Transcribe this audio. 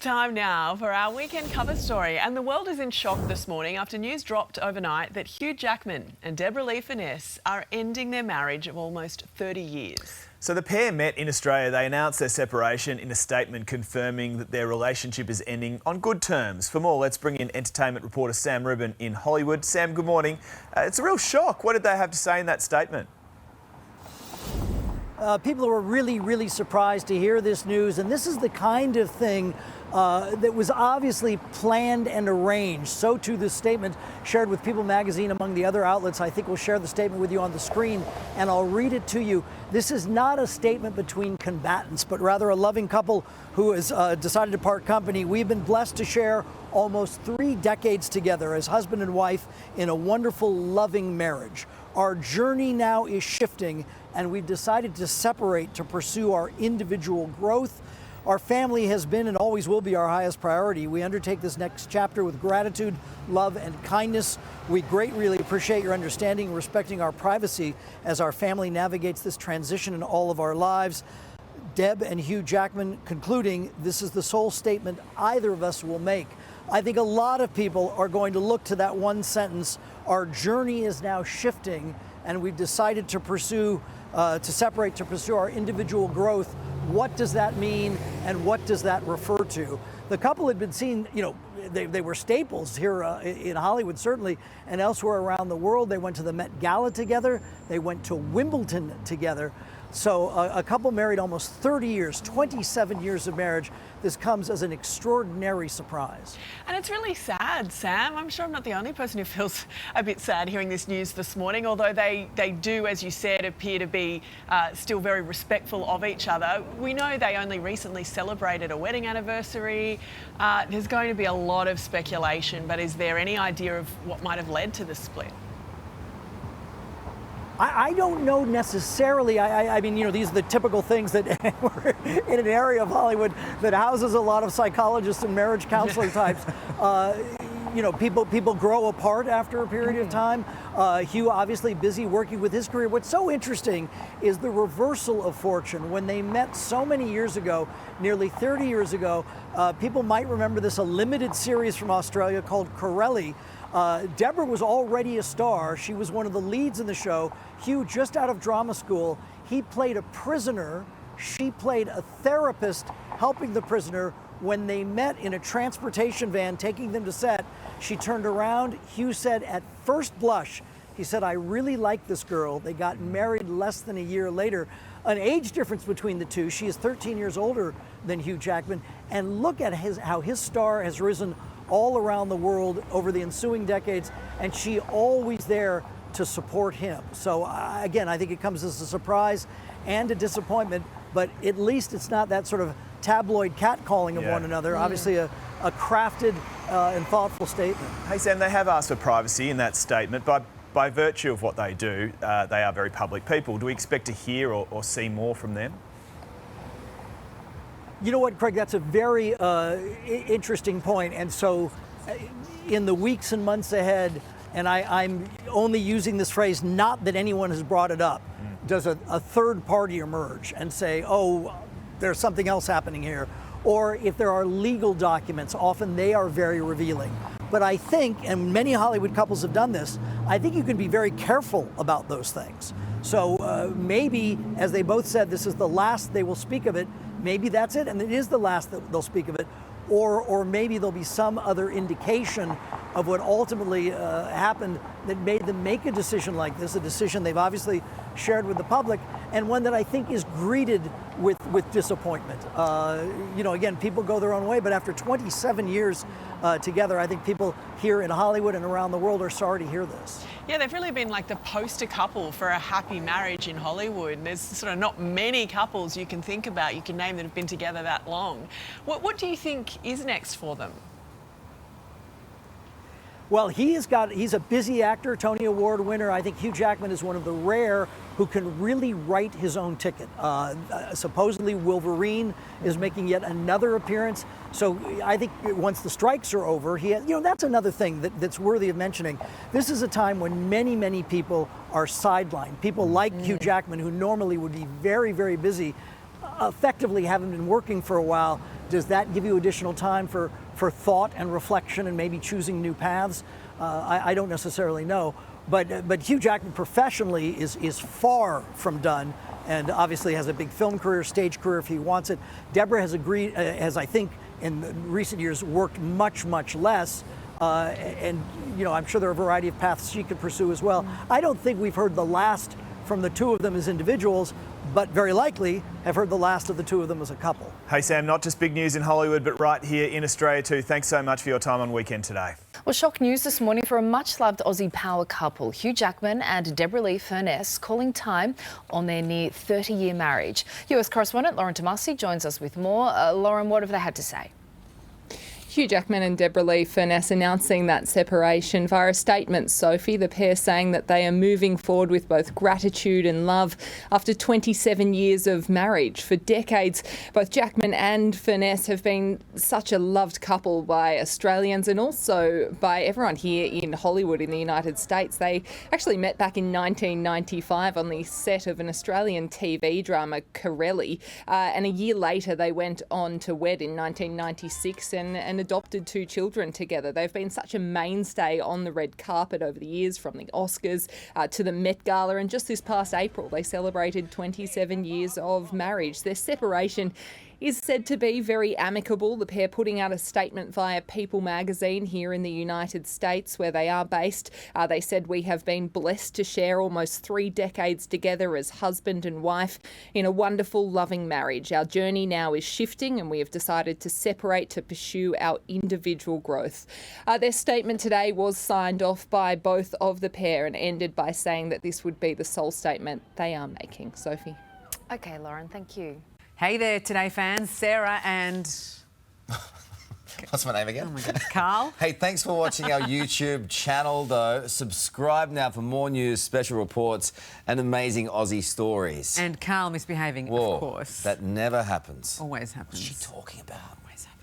time now for our weekend cover story. And the world is in shock this morning after news dropped overnight that Hugh Jackman and Deborra-Lee Furness are ending their marriage of almost 30 years. So the pair met in Australia. They announced their separation in a statement confirming that their relationship is ending on good terms. For more, let's bring in entertainment reporter Sam Rubin in Hollywood. Sam, good morning. It's a real shock. What did they have to say in that statement? People were really surprised to hear this news, and this is the kind of thing that was obviously planned and arranged. So too this statement shared with People magazine among the other outlets. I think we'll share the statement with you on the screen, and I'll read it to you. This is not a statement between combatants, but rather a loving couple who has decided to part company. We've been blessed to share almost 3 decades together as husband and wife in a wonderful, loving marriage. Our journey now is shifting, and we've decided to separate to pursue our individual growth. Our family has been and always will be our highest priority. We undertake this next chapter with gratitude, love, and kindness. We greatly appreciate your understanding and respecting our privacy as our family navigates this transition in all of our lives. Deb and Hugh Jackman concluding, this is the sole statement either of us will make. I think a lot of people are going to look to that one sentence. Our journey is now shifting, and we've decided to separate to pursue our individual growth. What does that mean, and what does that refer to? The couple had been seen, they were staples here in Hollywood, certainly, and elsewhere around the world. They went to the Met Gala together. They went to Wimbledon together. So a couple married almost 30 years, 27 years of marriage. This comes as an extraordinary surprise. And it's really sad, Sam. I'm sure I'm not the only person who feels a bit sad hearing this news this morning, although they do, as you said, appear to be still very respectful of each other. We know they only recently celebrated a wedding anniversary. There's going to be a lot of speculation, but is there any idea of what might have led to the split? I don't know necessarily. I mean, these are the typical things that we're in an area of Hollywood that houses a lot of psychologists and marriage counselor types. People grow apart after a period of time. Hugh obviously busy working with his career. What's so interesting is the reversal of fortune. When they met so many years ago, nearly 30 years ago, people might remember this, a limited series from Australia called Corelli. Deborah was already a star. She was one of the leads in the show. Hugh, just out of drama school, he played a prisoner. She played a therapist helping the prisoner. When they met in a transportation van taking them to set, she turned around. Hugh said at first blush, he said, I really like this girl. They got married less than a year later. An age difference between the two. She is 13 years older than Hugh Jackman. And look at how his star has risen all around the world over the ensuing decades, and she always there to support him. So again, I think it comes as a surprise and a disappointment, but at least it's not that sort of tabloid catcalling of one another. Obviously a crafted and thoughtful statement. Hey Sam, they have asked for privacy in that statement, but by virtue of what they do, they are very public people. Do we expect to hear or see more from them? You know what, Craig, that's a very interesting point. And so in the weeks and months ahead, and I'm only using this phrase, not that anyone has brought it up, does a third party emerge and say, oh, there's something else happening here? Or if there are legal documents, often they are very revealing. But I think, and many Hollywood couples have done this, I think you can be very careful about those things. So maybe, as they both said, this is the last they will speak of it. Maybe that's it, and it is the last that they'll speak of it. Or maybe there'll be some other indication of what ultimately happened that made them make a decision like this, a decision they've obviously shared with the public, and one that I think is greeted with disappointment. Again, people go their own way, but after 27 years together, I think people here in Hollywood and around the world are sorry to hear this. Yeah, they've really been like the poster couple for a happy marriage in Hollywood. There's sort of not many couples you can think about, you can name, that have been together that long. What do you think is next for them? Well, he's a busy actor, Tony Award winner. I think Hugh Jackman is one of the rare who can really write his own ticket. Supposedly Wolverine is making yet another appearance. So I think once the strikes are over, that's another thing that's worthy of mentioning. This is a time when many people are sidelined. People like Hugh Jackman, who normally would be very busy, effectively haven't been working for a while, Does that give you additional time for thought and reflection and maybe choosing new paths? I don't necessarily know. But Hugh Jackman professionally is far from done, and obviously has a big film career, stage career if he wants it. Deborah has agreed, has I think in recent years worked much less, and I'm sure there are a variety of paths she could pursue as well. I don't think we've heard the last from the two of them as individuals, but very likely have heard the last of the two of them as a couple. Hey Sam, not just big news in Hollywood, but right here in Australia too. Thanks so much for your time on Weekend Today. Well, shock news this morning for a much-loved Aussie power couple, Hugh Jackman and Deborra-Lee Furness, calling time on their near 30-year marriage. US correspondent Lauren Tomasi joins us with more. Lauren, what have they had to say? Hugh Jackman and Deborra-Lee Furness announcing that separation via a statement, Sophie. The pair saying that they are moving forward with both gratitude and love after 27 years of marriage. For decades, both Jackman and Furness have been such a loved couple by Australians and also by everyone here in Hollywood in the United States. They actually met back in 1995 on the set of an Australian TV drama, Corelli, and a year later they went on to wed in 1996 and adopted two children together. They've been such a mainstay on the red carpet over the years, from the Oscars to the Met Gala, and just this past April they celebrated 27 years of marriage. Their separation is said to be very amicable, the pair putting out a statement via People magazine here in the United States where they are based. They said, "We have been blessed to share almost 3 decades together as husband and wife in a wonderful, loving marriage. Our journey now is shifting and we have decided to separate to pursue our individual growth." Their statement today was signed off by both of the pair and ended by saying that this would be the sole statement they are making. Sophie. Okay, Lauren, thank you. Hey there, Today fans. Sarah and... What's my name again? Oh my goodness, Carl. Hey, thanks for watching our YouTube channel, though. Subscribe now for more news, special reports, and amazing Aussie stories. And Carl misbehaving, Whoa, of course. that never happens. Always happens. What's she talking about? Always happens.